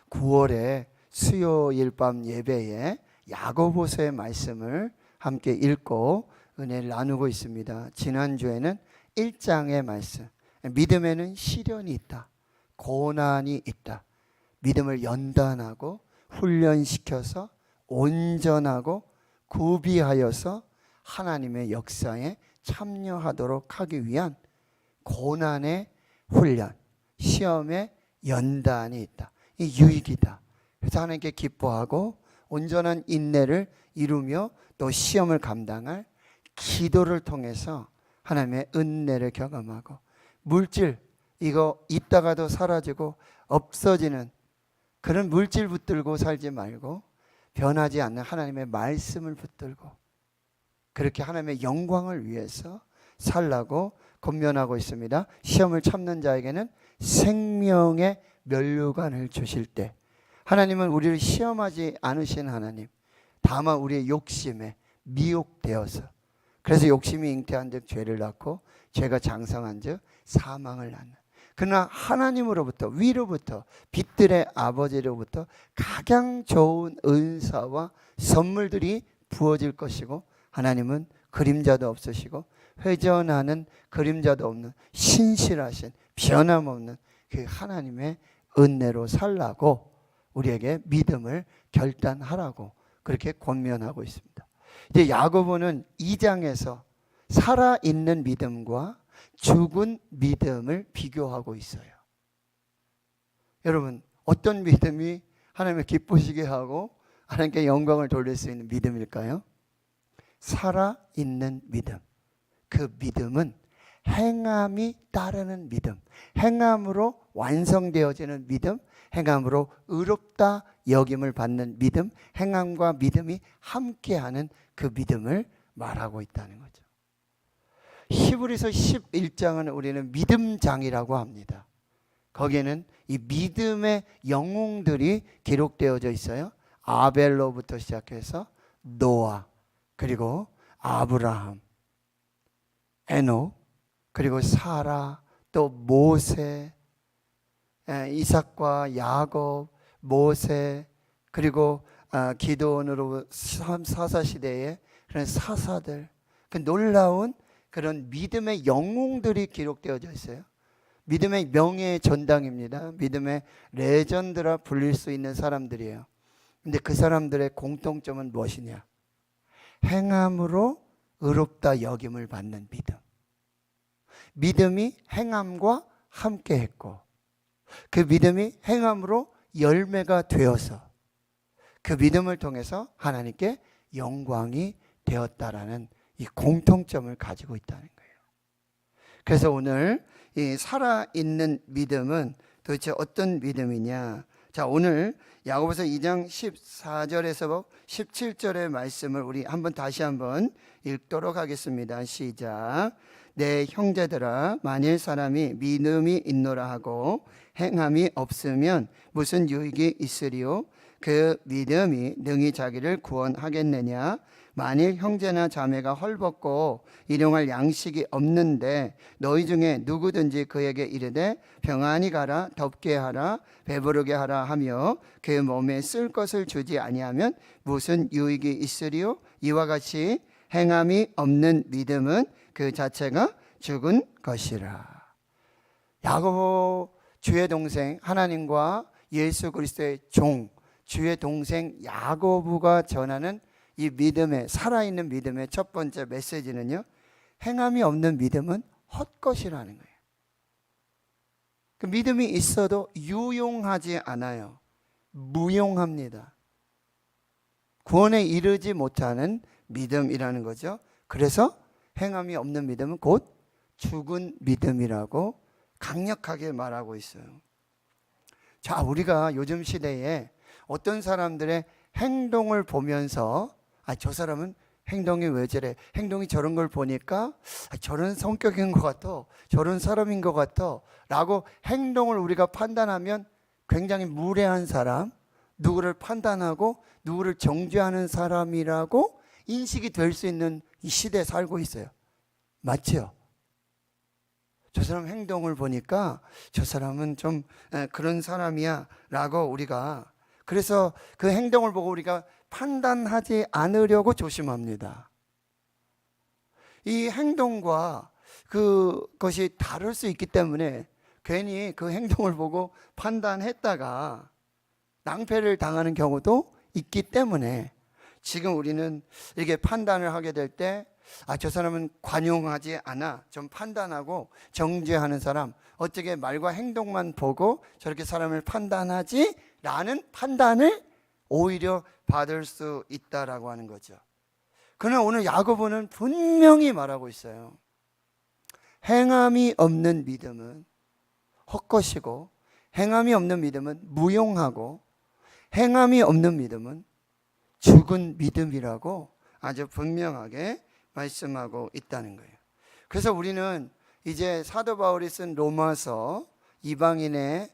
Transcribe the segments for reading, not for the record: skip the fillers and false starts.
9월에 수요일 밤 예배에 야고보서의 말씀을 함께 읽고 은혜를 나누고 있습니다. 지난주에는 1장의 말씀, 믿음에는 시련이 있다, 고난이 있다, 믿음을 연단하고 훈련시켜서 온전하고 구비하여서 하나님의 역사에 참여하도록 하기 위한 고난의 훈련, 시험의 연단이 있다. 이 유익이다. 그래서 하나님께 기뻐하고 온전한 인내를 이루며 또 시험을 감당할 기도를 통해서 하나님의 은혜를 경험하고, 물질 이거 있다가도 사라지고 없어지는 그런 물질 붙들고 살지 말고 변하지 않는 하나님의 말씀을 붙들고 그렇게 하나님의 영광을 위해서 살라고 권면하고 있습니다. 시험을 참는 자에게는 생명의 면류관을 주실 때, 하나님은 우리를 시험하지 않으신 하나님, 다만 우리의 욕심에 미혹되어서, 그래서 욕심이 잉태한 즉 죄를 낳고 죄가 장성한 즉 사망을 낳는, 그러나 하나님으로부터, 위로부터, 빛들의 아버지로부터 가장 좋은 은사와 선물들이 부어질 것이고, 하나님은 그림자도 없으시고 회전하는 그림자도 없는 신실하신 변함없는 그 하나님의 은혜로 살라고 우리에게 믿음을 결단하라고 그렇게 권면하고 있습니다. 이제 야고보는 2장에서 살아있는 믿음과 죽은 믿음을 비교하고 있어요. 여러분, 어떤 믿음이 하나님을 기쁘시게 하고 하나님께 영광을 돌릴 수 있는 믿음일까요? 살아있는 믿음. 그 믿음은 행함이 따르는 믿음, 행함으로 완성되어지는 믿음, 행함으로 의롭다 여김을 받는 믿음, 행함과 믿음이 함께하는 그 믿음을 말하고 있다는 거죠. 히브리서 11장은 우리는 믿음장이라고 합니다. 거기에는 이 믿음의 영웅들이 기록되어져 있어요. 아벨로부터 시작해서 노아, 그리고 아브라함, 에녹, 그리고 사라, 또 모세, 이삭과 야곱, 모세, 그리고 기드온으로 사사시대에 그런 사사들, 그 놀라운 그런 믿음의 영웅들이 기록되어져 있어요. 믿음의 명예의 전당입니다. 믿음의 레전드라 불릴 수 있는 사람들이에요. 근데 그 사람들의 공통점은 무엇이냐? 행함으로 의롭다 여김을 받는 믿음. 믿음이 행함과 함께 했고, 그 믿음이 행함으로 열매가 되어서 그 믿음을 통해서 하나님께 영광이 되었다라는 이 공통점을 가지고 있다는 거예요. 그래서 오늘 이 살아있는 믿음은 도대체 어떤 믿음이냐? 자, 오늘 야고보서 2장 14절에서 17절의 말씀을 우리 다시 한번 읽도록 하겠습니다. 시작. 내 형제들아, 만일 사람이 믿음이 있노라 하고 행함이 없으면 무슨 유익이 있으리요? 그 믿음이 능히 자기를 구원하겠느냐? 만일 형제나 자매가 헐벗고 일용할 양식이 없는데 너희 중에 누구든지 그에게 이르되 평안히 가라, 덥게 하라, 배부르게 하라 하며 그 몸에 쓸 것을 주지 아니하면 무슨 유익이 있으리요? 이와 같이 행함이 없는 믿음은 그 자체가 죽은 것이라. 야고보 주의 동생, 하나님과 예수 그리스도의 종, 주의 동생 야고보가 전하는 이 믿음의, 살아있는 믿음의 첫 번째 메시지는요, 행함이 없는 믿음은 헛것이라는 거예요. 그 믿음이 있어도 유용하지 않아요. 무용합니다. 구원에 이르지 못하는 믿음이라는 거죠. 그래서 행함이 없는 믿음은 곧 죽은 믿음이라고 강력하게 말하고 있어요. 자, 우리가 요즘 시대에 어떤 사람들의 행동을 보면서 저 사람은 행동이 왜 저래? 행동이 저런 걸 보니까 저런 성격인 것 같아, 저런 사람인 것 같아 라고 행동을 우리가 판단하면 굉장히 무례한 사람, 누구를 판단하고 누구를 정죄하는 사람이라고 인식이 될 수 있는 이 시대에 살고 있어요. 맞죠? 저 사람 행동을 보니까 저 사람은 좀 그런 사람이야 라고 우리가, 그래서 그 행동을 보고 우리가 판단하지 않으려고 조심합니다. 이 행동과 그것이 다를 수 있기 때문에 괜히 그 행동을 보고 판단했다가 낭패를 당하는 경우도 있기 때문에, 지금 우리는 이렇게 판단을 하게 될 때 저 사람은 관용하지 않아, 좀 판단하고 정죄하는 사람, 어떻게 말과 행동만 보고 저렇게 사람을 판단하지? 라는 판단을 오히려 받을 수 있다라고 하는 거죠. 그러나 오늘 야고보는 분명히 말하고 있어요. 행함이 없는 믿음은 헛것이고, 행함이 없는 믿음은 무용하고, 행함이 없는 믿음은 죽은 믿음이라고 아주 분명하게 말씀하고 있다는 거예요. 그래서 우리는 이제 사도 바울이 쓴 로마서, 이방인의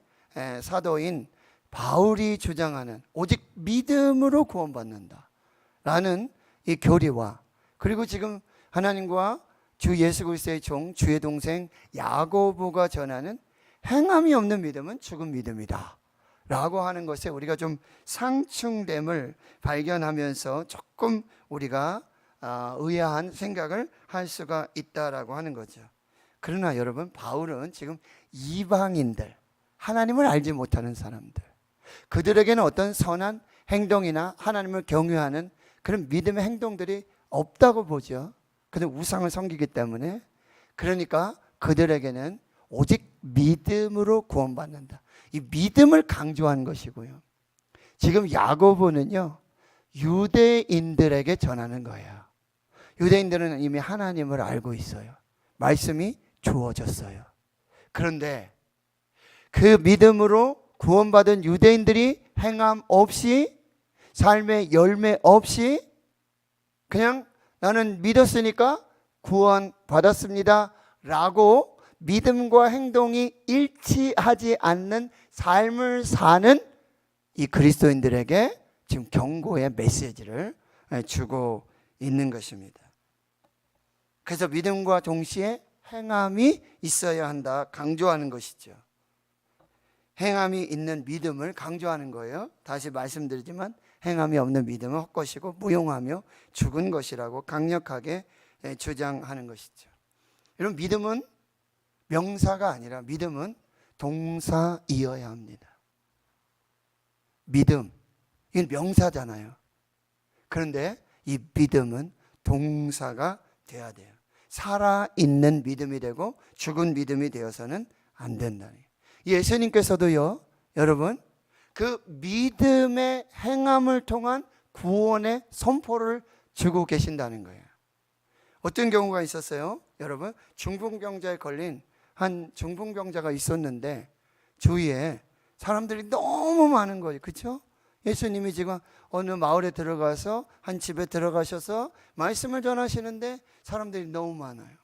사도인 바울이 주장하는 오직 믿음으로 구원받는다 라는 이 교리와, 그리고 지금 하나님과 주 예수 그리스도의 종, 주의 동생 야고보가 전하는 행함이 없는 믿음은 죽은 믿음이다 라고 하는 것에 우리가 좀 상충됨을 발견하면서 조금 우리가 의아한 생각을 할 수가 있다라고 하는 거죠. 그러나 여러분, 바울은 지금 이방인들, 하나님을 알지 못하는 사람들, 그들에게는 어떤 선한 행동이나 하나님을 경외하는 그런 믿음의 행동들이 없다고 보죠. 그들 우상을 섬기기 때문에. 그러니까 그들에게는 오직 믿음으로 구원받는다, 이 믿음을 강조한 것이고요. 지금 야고보는요, 유대인들에게 전하는 거예요. 유대인들은 이미 하나님을 알고 있어요. 말씀이 주어졌어요. 그런데 그 믿음으로 구원받은 유대인들이 행함 없이, 삶의 열매 없이 그냥 나는 믿었으니까 구원받았습니다 라고 믿음과 행동이 일치하지 않는 삶을 사는 이 그리스도인들에게 지금 경고의 메시지를 주고 있는 것입니다. 그래서 믿음과 동시에 행함이 있어야 한다 강조하는 것이죠. 행함이 있는 믿음을 강조하는 거예요. 다시 말씀드리지만 행함이 없는 믿음은 헛것이고 무용하며 죽은 것이라고 강력하게 주장하는 것이죠. 여러분, 믿음은 명사가 아니라 믿음은 동사이어야 합니다. 믿음, 이건 명사잖아요. 그런데 이 믿음은 동사가 돼야 돼요. 살아있는 믿음이 되고 죽은 믿음이 되어서는 안 된다는 거예요. 예수님께서도요, 여러분, 그 믿음의 행함을 통한 구원의 선포를 주고 계신다는 거예요. 어떤 경우가 있었어요? 여러분, 중풍병자에 걸린 한 중풍병자가 있었는데 주위에 사람들이 너무 많은 거예요. 그렇죠? 예수님이 지금 어느 마을에 들어가서 한 집에 들어가셔서 말씀을 전하시는데 사람들이 너무 많아요.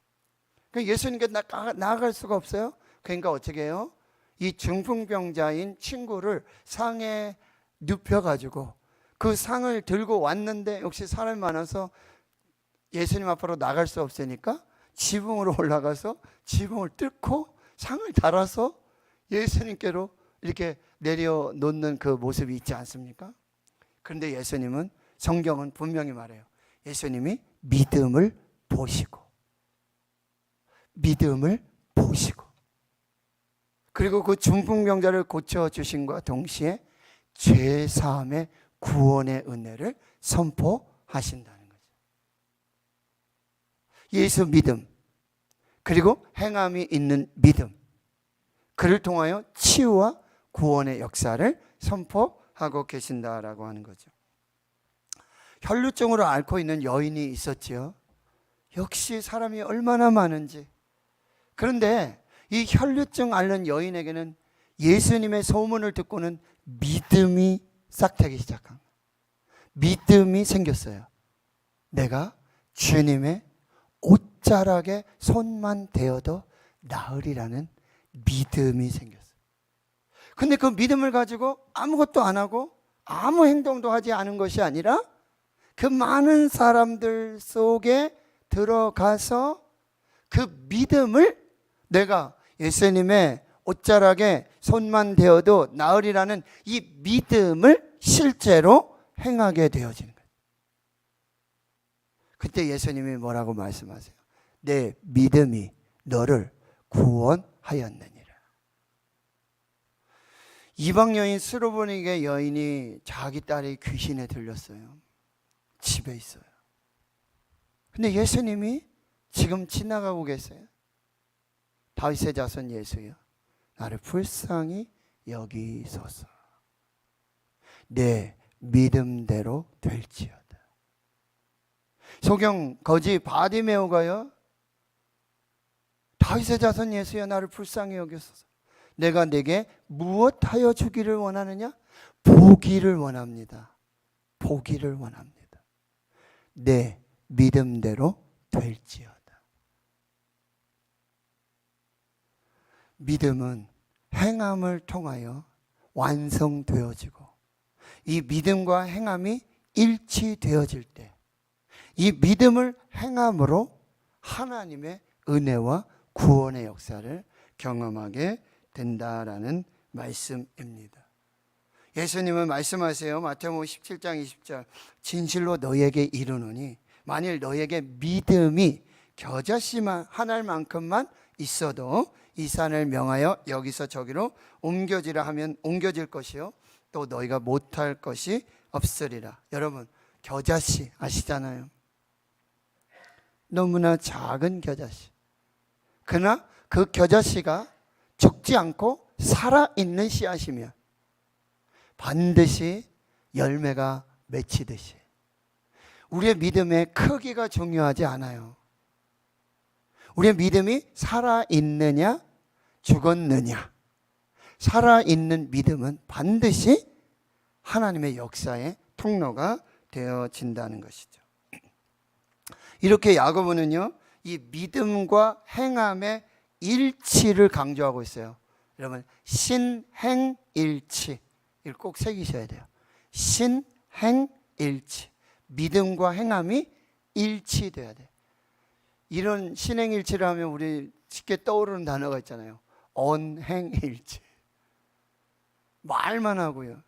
그러니까 예수님께 나아갈 수가 없어요. 그러니까 어떻게 해요? 이 중풍병자인 친구를 상에 눕혀가지고 그 상을 들고 왔는데 역시 사람이 많아서 예수님 앞으로 나갈 수 없으니까 지붕으로 올라가서 지붕을 뚫고 상을 달아서 예수님께로 이렇게 내려놓는 그 모습이 있지 않습니까? 그런데 예수님은, 성경은 분명히 말해요. 예수님이 믿음을 보시고 그리고 그 중풍병자를 고쳐주신과 동시에 죄사함의 구원의 은혜를 선포하신다는 거죠. 예수 믿음, 그리고 행함이 있는 믿음, 그를 통하여 치유와 구원의 역사를 선포하고 계신다라고 하는 거죠. 혈루증으로 앓고 있는 여인이 있었지요. 역시 사람이 얼마나 많은지. 그런데 이 혈루증 앓는 여인에게는 예수님의 소문을 듣고는 믿음이 싹트기 시작한 거예요. 믿음이 생겼어요. 내가 주님의 옷자락에 손만 대어도 나으리라는 믿음이 생겼어요. 근데 그 믿음을 가지고 아무것도 안 하고 아무 행동도 하지 않은 것이 아니라 그 많은 사람들 속에 들어가서 그 믿음을 내가 예수님의 옷자락에 손만 대어도 나으리라는 이 믿음을 실제로 행하게 되어지는 거예요. 그때 예수님이 뭐라고 말씀하세요? 내 믿음이 너를 구원하였느니라. 이방 여인 스로보니게 여인이 자기 딸이 귀신에 들렸어요. 집에 있어요. 근데 예수님이 지금 지나가고 계세요. 다윗의 자손 예수여, 나를 불쌍히 여기소서. 내 믿음대로 될지어다. 소경 거지 바디메오가요, 다윗의 자손 예수여, 나를 불쌍히 여기소서. 내가 내게 무엇하여 주기를 원하느냐? 보기를 원합니다. 보기를 원합니다. 내 믿음대로 될지어다. 믿음은 행함을 통하여 완성되어지고, 이 믿음과 행함이 일치되어질 때 이 믿음을 행함으로 하나님의 은혜와 구원의 역사를 경험하게 된다라는 말씀입니다. 예수님은 말씀하세요. 마태복음 17장 20절, 진실로 너희에게 이르노니 만일 너희에게 믿음이 겨자씨만 하나일 만큼만 있어도 이 산을 명하여 여기서 저기로 옮겨지라 하면 옮겨질 것이요 또 너희가 못할 것이 없으리라. 여러분, 겨자씨 아시잖아요. 너무나 작은 겨자씨. 그러나 그 겨자씨가 죽지 않고 살아있는 씨앗이면 반드시 열매가 맺히듯이 우리의 믿음의 크기가 중요하지 않아요. 우리의 믿음이 살아있느냐 죽었느냐. 살아있는 믿음은 반드시 하나님의 역사의 통로가 되어진다는 것이죠. 이렇게 야고보는요, 이 믿음과 행함의 일치를 강조하고 있어요. 여러분, 신행일치, 이걸 꼭 새기셔야 돼요. 신행일치, 믿음과 행함이 일치돼야 돼요. 이런 신행일치를 하면 우리 쉽게 떠오르는 단어가 있잖아요. 언행일치. 말만 하고요,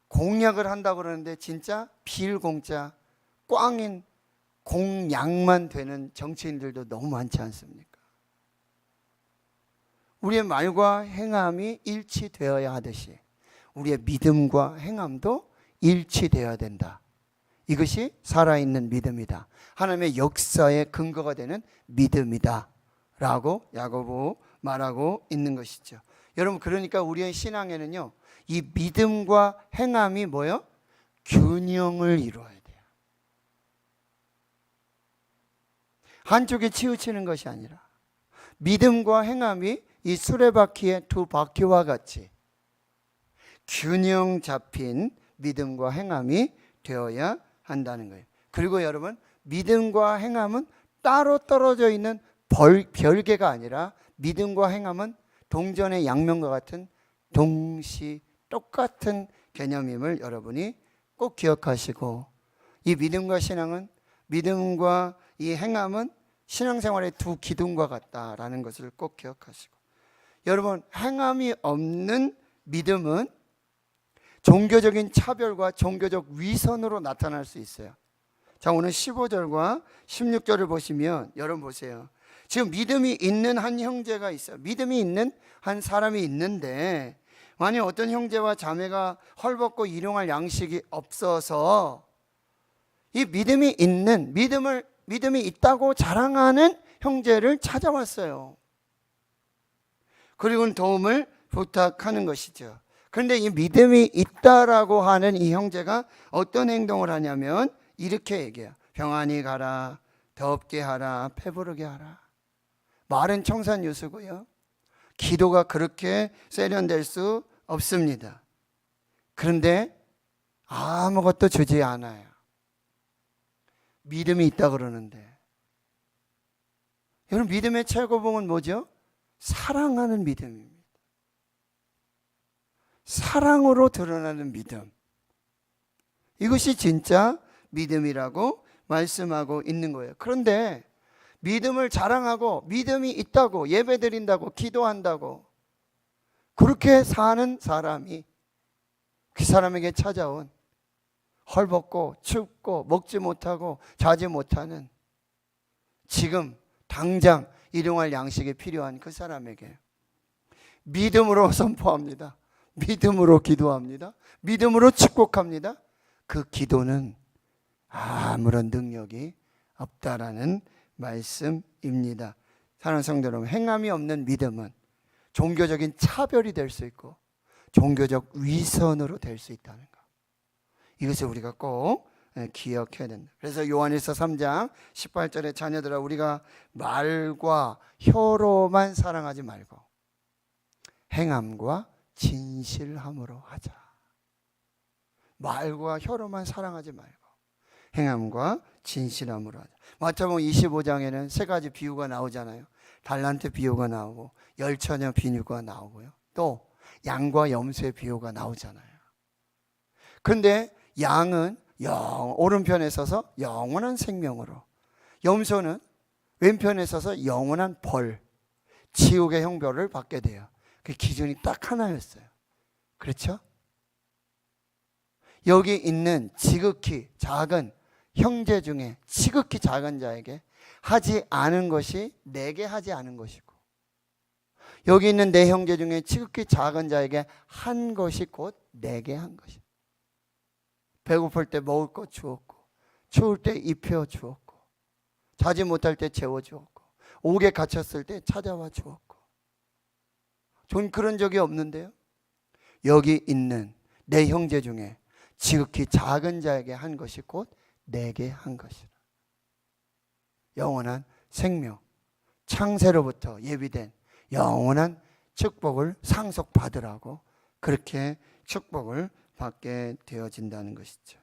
공약을 한다고 그러는데 진짜 비일공짜 꽝인 공약만 되는 정치인들도 너무 많지 않습니까? 우리의 말과 행함이 일치되어야 하듯이 우리의 믿음과 행함도 일치되어야 된다. 이것이 살아있는 믿음이다. 하나님의 역사의 근거가 되는 믿음이다 라고 야고보 말하고 있는 것이죠. 여러분, 그러니까 우리의 신앙에는요, 이 믿음과 행함이 뭐요? 균형을 이루어야 돼요. 한쪽에 치우치는 것이 아니라 믿음과 행함이 이 수레바퀴의 두 바퀴와 같이 균형 잡힌 믿음과 행함이 되어야 한다는 거예요. 그리고 여러분, 믿음과 행함은 따로 떨어져 있는 별개가 아니라 믿음과 행함은 동전의 양면과 같은 동시 똑같은 개념임을 여러분이 꼭 기억하시고, 이 믿음과 신앙은, 믿음과 이 행함은 신앙생활의 두 기둥과 같다라는 것을 꼭 기억하시고, 여러분, 행함이 없는 믿음은 종교적인 차별과 종교적 위선으로 나타날 수 있어요. 자, 오늘 15절과 16절을 보시면 여러분 보세요. 지금 믿음이 있는 한 형제가 있어요. 믿음이 있는 한 사람이 있는데, 만약 어떤 형제와 자매가 헐벗고 일용할 양식이 없어서 이 믿음이 있는, 믿음이 있다고 자랑하는 형제를 찾아왔어요. 그리고는 도움을 부탁하는 것이죠. 그런데 이 믿음이 있다라고 하는 이 형제가 어떤 행동을 하냐면 이렇게 얘기해요. 평안히 가라, 덥게 하라, 배부르게 하라. 말은 청산유수고요, 기도가 그렇게 세련될 수 없습니다. 그런데 아무것도 주지 않아요. 믿음이 있다 그러는데, 여러분, 믿음의 최고봉은 뭐죠? 사랑하는 믿음입니다. 사랑으로 드러나는 믿음. 이것이 진짜 믿음이라고 말씀하고 있는 거예요. 그런데 믿음을 자랑하고 믿음이 있다고 예배드린다고 기도한다고 그렇게 사는 사람이 그 사람에게 찾아온 헐벗고 춥고 먹지 못하고 자지 못하는 지금 당장 일용할 양식이 필요한 그 사람에게 믿음으로 선포합니다. 믿음으로 기도합니다. 믿음으로 축복합니다. 그 기도는 아무런 능력이 없다라는 말씀입니다. 사랑하는 성도 여러분, 행함이 없는 믿음은 종교적인 차별이 될 수 있고 종교적 위선으로 될 수 있다는 것, 이것을 우리가 꼭 기억해야 된다. 그래서 요한일서 3장 18절에 자녀들아 우리가 말과 혀로만 사랑하지 말고 행함과 진실함으로 하자. 말과 혀로만 사랑하지 말고 행함과 진실함으로 하자. 마태복음 25장에는 세 가지 비유가 나오잖아요. 달란트 비유가 나오고 열처녀 비유가 나오고요. 또 양과 염소의 비유가 나오잖아요. 그런데 양은 오른편에 서서 영원한 생명으로, 염소는 왼편에 서서 영원한 벌, 지옥의 형벌을 받게 돼요. 그 기준이 딱 하나였어요. 그렇죠? 여기 있는 지극히 작은 형제 중에 지극히 작은 자에게 하지 않은 것이 내게 하지 않은 것이고, 여기 있는 내 형제 중에 지극히 작은 자에게 한 것이 곧 내게 한 것이다. 배고플 때 먹을 거 주었고, 추울 때 입혀 주었고, 자지 못할 때 재워 주었고, 옥에 갇혔을 때 찾아와 주었고. 전 그런 적이 없는데요. 여기 있는 내 형제 중에 지극히 작은 자에게 한 것이 곧 내게 한 것이라. 영원한 생명, 창세로부터 예비된 영원한 축복을 상속받으라고 그렇게 축복을 받게 되어진다는 것이죠.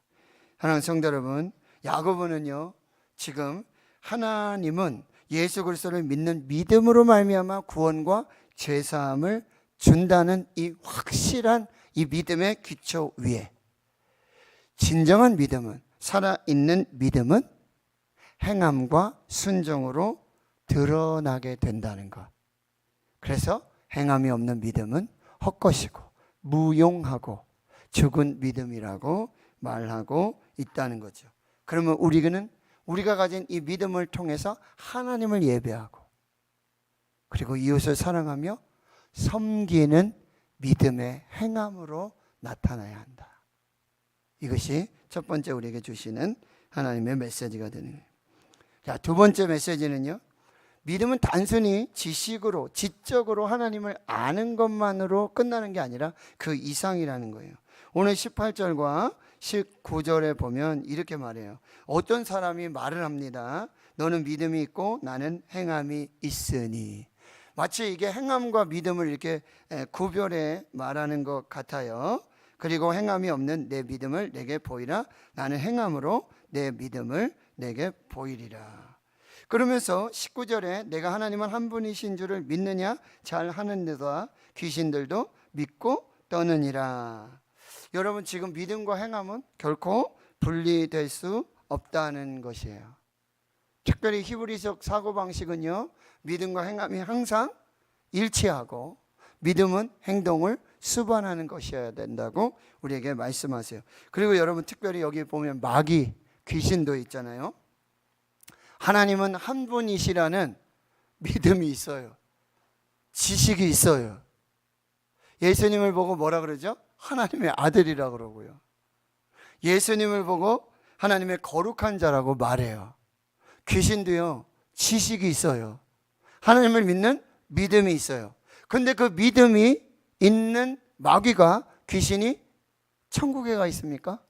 하나님 성도 여러분, 야고보는요, 지금 하나님은 예수 그리스도를 믿는 믿음으로 말미암아 구원과 죄사함을 준다는 이 확실한 이 믿음의 기초 위에, 진정한 믿음은, 살아있는 믿음은 행함과 순종으로 드러나게 된다는 것. 그래서 행함이 없는 믿음은 헛것이고 무용하고 죽은 믿음이라고 말하고 있다는 거죠. 그러면 우리가 가진 이 믿음을 통해서 하나님을 예배하고 그리고 이웃을 사랑하며 섬기는 믿음의 행함으로 나타나야 한다. 이것이 첫 번째 우리에게 주시는 하나님의 메시지가 되는 거예요. 자, 두 번째 메시지는요, 믿음은 단순히 지식으로, 지적으로 하나님을 아는 것만으로 끝나는 게 아니라 그 이상이라는 거예요. 오늘 18절과 19절에 보면 이렇게 말해요. 어떤 사람이 말을 합니다. 너는 믿음이 있고 나는 행함이 있으니. 마치 이게 행함과 믿음을 이렇게 구별해 말하는 것 같아요. 그리고 행함이 없는 내 믿음을 내게 보이라. 나는 행함으로 내 믿음을 내게 보이리라. 그러면서 19절에 내가 하나님은 한 분이신 줄을 믿느냐? 잘 하는데다 귀신들도 믿고 떠느니라. 여러분, 지금 믿음과 행함은 결코 분리될 수 없다는 것이에요. 특별히 히브리적 사고방식은요, 믿음과 행함이 항상 일치하고 믿음은 행동을 수반하는 것이어야 된다고 우리에게 말씀하세요. 그리고 여러분, 특별히 여기 보면 마귀, 귀신도 있잖아요. 하나님은 한 분이시라는 믿음이 있어요. 지식이 있어요. 예수님을 보고 뭐라 그러죠? 하나님의 아들이라 그러고요. 예수님을 보고 하나님의 거룩한 자라고 말해요. 귀신도요, 지식이 있어요. 하나님을 믿는 믿음이 있어요. 근데 그 믿음이 있는 마귀가, 귀신이 천국에 가 있습니까?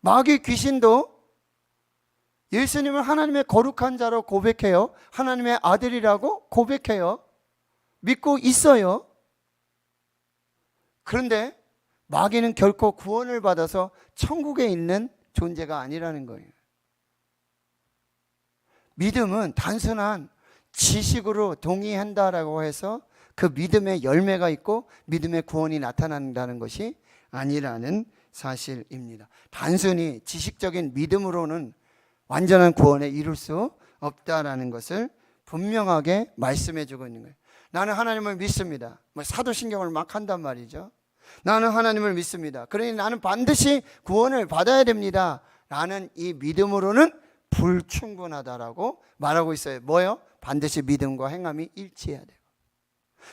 마귀, 귀신도 예수님을 하나님의 거룩한 자로 고백해요. 하나님의 아들이라고 고백해요. 믿고 있어요. 그런데 마귀는 결코 구원을 받아서 천국에 있는 존재가 아니라는 거예요. 믿음은 단순한 지식으로 동의한다라고 해서 그 믿음의 열매가 있고 믿음의 구원이 나타난다는 것이 아니라는 사실입니다. 단순히 지식적인 믿음으로는 완전한 구원에 이룰 수 없다라는 것을 분명하게 말씀해 주고 있는 거예요. 나는 하나님을 믿습니다. 사도신경을 막 한단 말이죠. 나는 하나님을 믿습니다. 그러니 나는 반드시 구원을 받아야 됩니다. 라는 이 믿음으로는 불충분하다라고 말하고 있어요. 뭐요? 반드시 믿음과 행함이 일치해야 되고,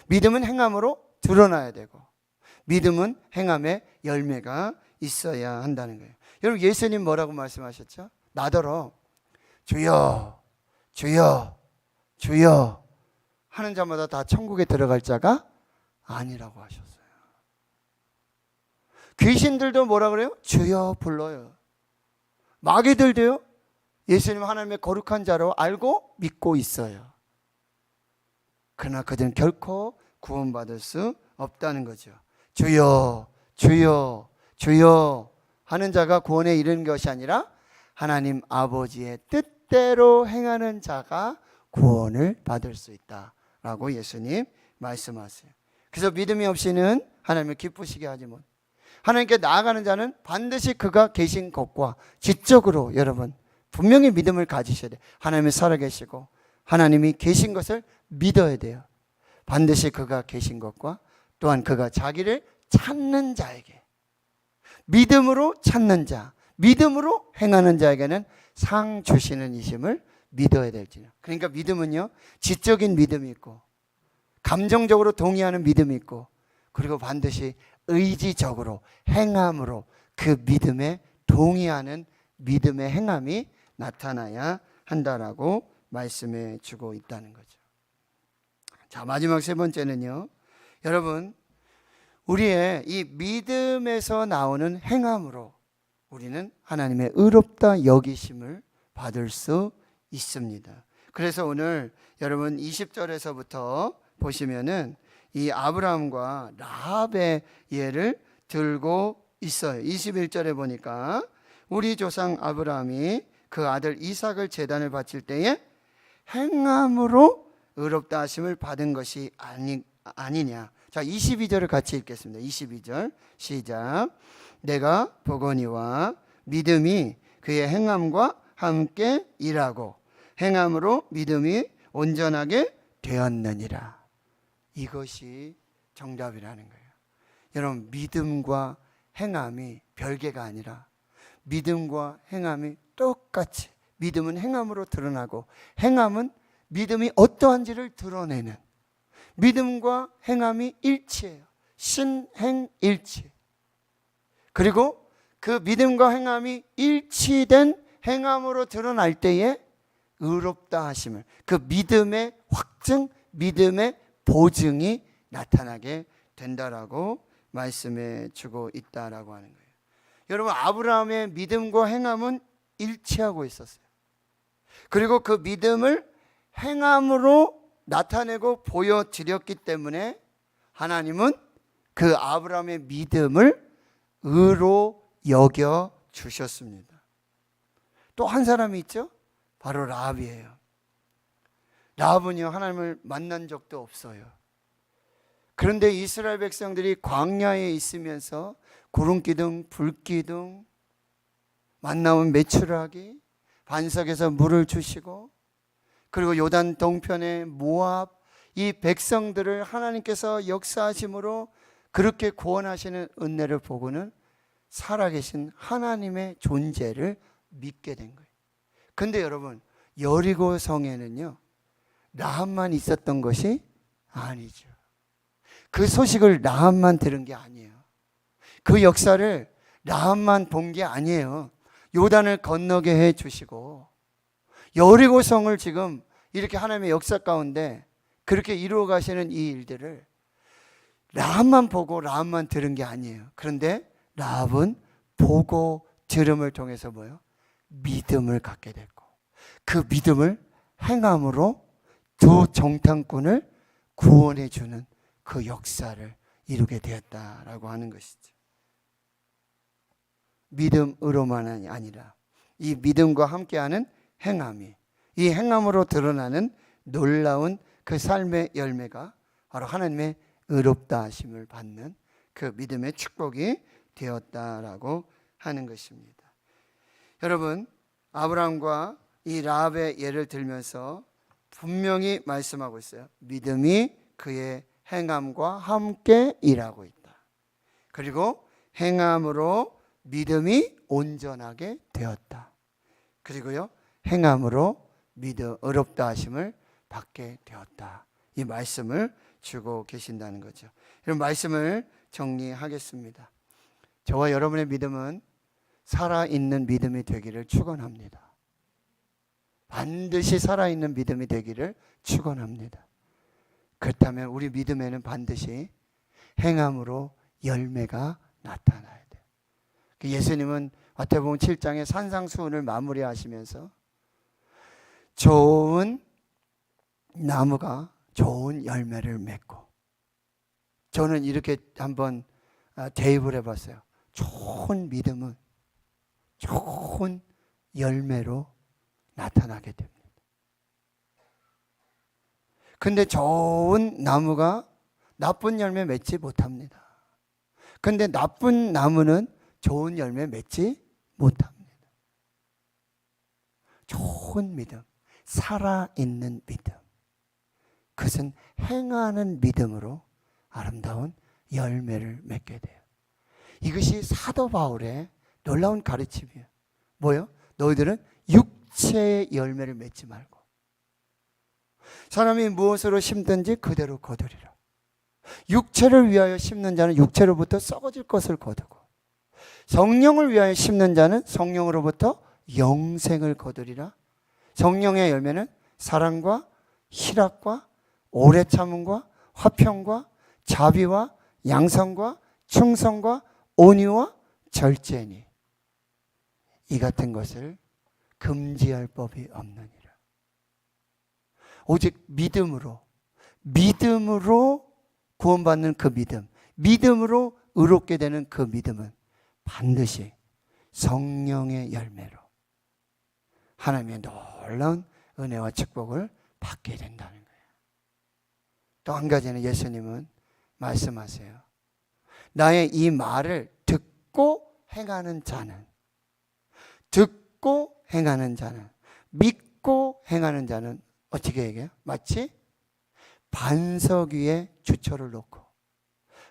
믿음은 행함으로 드러나야 되고, 믿음은 행함의 열매가 있어야 한다는 거예요. 여러분, 예수님 뭐라고 말씀하셨죠? 나더러 주여 주여 주여 하는 자마다 다 천국에 들어갈 자가 아니라고 하셨어요. 귀신들도 뭐라 그래요? 주여 불러요. 마귀들도요, 예수님 하나님의 거룩한 자로 알고 믿고 있어요. 그러나 그들은 결코 구원받을 수 없다는 거죠. 주여 주여 주여 하는 자가 구원에 이르는 것이 아니라 하나님 아버지의 뜻대로 행하는 자가 구원을 받을 수 있다라고 예수님 말씀하세요. 그래서 믿음이 없이는 하나님을 기쁘시게 하지 못. 하나님께 나아가는 자는 반드시 그가 계신 것과 지적으로 여러분 분명히 믿음을 가지셔야 돼요. 하나님이 살아계시고 하나님이 계신 것을 믿어야 돼요. 반드시 그가 계신 것과 또한 그가 자기를 찾는 자에게, 믿음으로 찾는 자, 믿음으로 행하는 자에게는 상 주시는 이심을 믿어야 될지는. 그러니까 믿음은요, 지적인 믿음이 있고 감정적으로 동의하는 믿음이 있고, 그리고 반드시 의지적으로 행함으로 그 믿음에 동의하는 믿음의 행함이 나타나야 한다라고 말씀해 주고 있다는 거죠. 자, 마지막 세 번째는요, 여러분, 우리의 이 믿음에서 나오는 행함으로 우리는 하나님의 의롭다 여기심을 받을 수 있습니다. 그래서 오늘 여러분 20절에서부터 보시면은 이 아브라함과 라합의 예를 들고 있어요. 21절에 보니까 우리 조상 아브라함이 그 아들 이삭을 제단을 바칠 때에 행함으로 의롭다 하심을 받은 것이 아니냐. 자, 22절을 같이 읽겠습니다. 22절 시작. 내가 보거니와 믿음이 그의 행함과 함께 일하고 행함으로 믿음이 온전하게 되었느니라. 이것이 정답이라는 거예요. 여러분, 믿음과 행함이 별개가 아니라 믿음과 행함이 똑같이, 믿음은 행함으로 드러나고 행함은 믿음이 어떠한지를 드러내는, 믿음과 행함이 일치해요. 신행일치. 그리고 그 믿음과 행함이 일치된 행함으로 드러날 때에 의롭다 하심을, 그 믿음의 확증, 믿음의 보증이 나타나게 된다라고 말씀해 주고 있다라고 하는 거예요. 여러분, 아브라함의 믿음과 행함은 일치하고 있었어요. 그리고 그 믿음을 행함으로 나타내고 보여드렸기 때문에 하나님은 그 아브라함의 믿음을 의로 여겨 주셨습니다. 또 한 사람이 있죠? 바로 라합이에요. 라합은요, 하나님을 만난 적도 없어요. 그런데 이스라엘 백성들이 광야에 있으면서 구름기둥, 불기둥, 만나면 메추라기, 반석에서 물을 주시고, 그리고 요단 동편의 모압, 이 백성들을 하나님께서 역사하심으로 그렇게 구원하시는 은혜를 보고는 살아계신 하나님의 존재를 믿게 된 거예요. 근데 여러분, 여리고 성에는요, 라합만 있었던 것이 아니죠. 그 소식을 라합만 들은 게 아니에요. 그 역사를 라합만 본 게 아니에요. 요단을 건너게 해 주시고 여리고 성을 지금 이렇게 하나님의 역사 가운데 그렇게 이루어 가시는 이 일들을 라합만 보고 라합만 들은 게 아니에요. 그런데 라합은 보고 들음을 통해서 뭐예요? 믿음을 갖게 됐고, 그 믿음을 행함으로 두 정탐꾼을 구원해 주는 그 역사를 이루게 되었다라고 하는 것이죠. 믿음으로만 아니라 이 믿음과 함께하는 행함이, 이 행함으로 드러나는 놀라운 그 삶의 열매가 바로 하나님의 의롭다 하심을 받는 그 믿음의 축복이 되었다라고 하는 것입니다. 여러분, 아브라함과 이 라합의 예를 들면서 분명히 말씀하고 있어요. 믿음이 그의 행함과 함께 일하고 있다. 그리고 행함으로 믿음이 온전하게 되었다. 그리고요, 행함으로 의롭다 하심을 받게 되었다. 이 말씀을 주고 계신다는 거죠. 이런 말씀을 정리하겠습니다. 저와 여러분의 믿음은 살아있는 믿음이 되기를 축원합니다. 반드시 살아있는 믿음이 되기를 축원합니다. 그렇다면 우리 믿음에는 반드시 행함으로 열매가 나타나야 돼요. 예수님은 마태복음 7장의 산상수훈을 마무리하시면서 좋은 나무가 좋은 열매를 맺고, 저는 이렇게 한번 대입을 해봤어요. 좋은 믿음은 좋은 열매로 나타나게 됩니다. 근데 좋은 나무가 나쁜 열매 맺지 못합니다. 근데 나쁜 나무는 좋은 열매 맺지 못합니다. 좋은 믿음, 살아있는 믿음, 그것은 행하는 믿음으로 아름다운 열매를 맺게 돼요. 이것이 사도 바울의 놀라운 가르침이에요. 뭐요? 너희들은 육체의 열매를 맺지 말고 사람이 무엇으로 심든지 그대로 거두리라. 육체를 위하여 심는 자는 육체로부터 썩어질 것을 거두고, 성령을 위하여 심는 자는 성령으로부터 영생을 거두리라. 성령의 열매는 사랑과 희락과 오래 참음과 화평과 자비와 양성과 충성과 온유와 절제니 이 같은 것을 금지할 법이 없느니라. 오직 믿음으로 구원받는 그 믿음으로 의롭게 되는 그 믿음은 반드시 성령의 열매로 하나님의 놀라운 은혜와 축복을 받게 된다는 거예요. 또 한 가지는 예수님은 말씀하세요. 나의 이 말을 듣고 행하는 자는, 믿고 행하는 자는 어떻게 얘기해요? 마치 반석 위에 주초를 놓고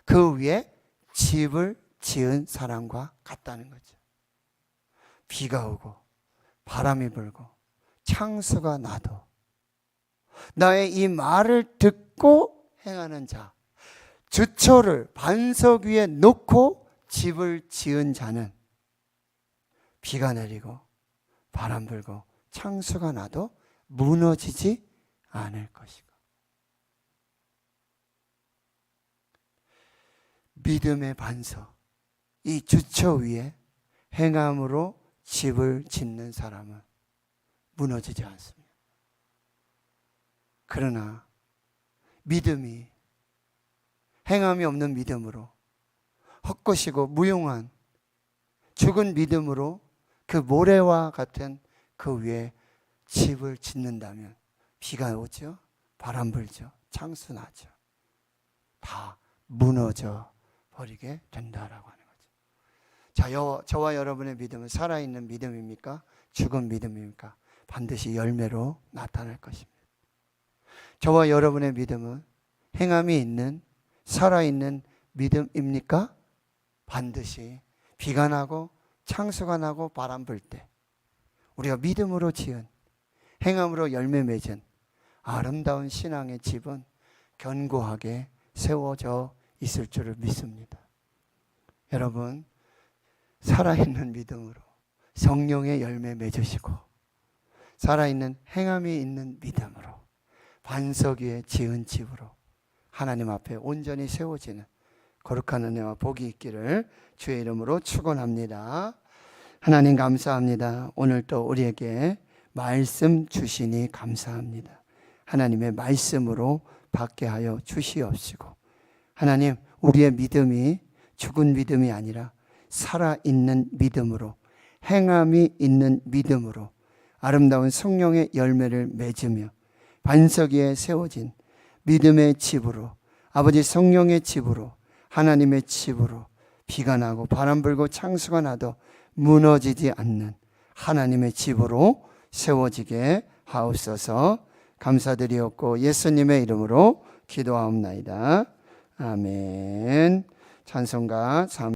그 위에 집을 지은 사람과 같다는 거죠. 비가 오고 바람이 불고 창수가 나도 나의 이 말을 듣고 행하는 자, 주초를 반석 위에 놓고 집을 지은 자는 비가 내리고 바람 불고 창수가 나도 무너지지 않을 것이고, 믿음의 반석, 이 주초 위에 행함으로 집을 짓는 사람은 무너지지 않습니다. 그러나 믿음이 행함이 없는 믿음으로 헛것이고 무용한 죽은 믿음으로 그 모래와 같은 그 위에 집을 짓는다면 비가 오죠, 바람 불죠, 창수 나죠, 다 무너져 버리게 된다라고 하는 거죠. 자, 저와 여러분의 믿음은 살아있는 믿음입니까? 죽은 믿음입니까? 반드시 열매로 나타날 것입니다. 저와 여러분의 믿음은 행함이 있는 살아있는 믿음입니까? 반드시 비가 나고 창수가 나고 바람 불 때 우리가 믿음으로 지은, 행함으로 열매 맺은 아름다운 신앙의 집은 견고하게 세워져 있을 줄을 믿습니다. 여러분, 살아있는 믿음으로 성령의 열매 맺으시고 살아있는 행함이 있는 믿음으로 반석 위에 지은 집으로 하나님 앞에 온전히 세워지는 거룩한 은혜와 복이 있기를 주의 이름으로 축원합니다. 하나님 감사합니다. 오늘 또 우리에게 말씀 주시니 감사합니다. 하나님의 말씀으로 받게 하여 주시옵시고, 하나님, 우리의 믿음이 죽은 믿음이 아니라 살아있는 믿음으로, 행함이 있는 믿음으로 아름다운 성령의 열매를 맺으며 반석 위에 세워진 믿음의 집으로, 아버지 성령의 집으로, 하나님의 집으로 비가 나고 바람 불고 창수가 나도 무너지지 않는 하나님의 집으로 세워지게 하옵소서. 감사드리옵고 예수님의 이름으로 기도하옵나이다. 아멘. 찬송가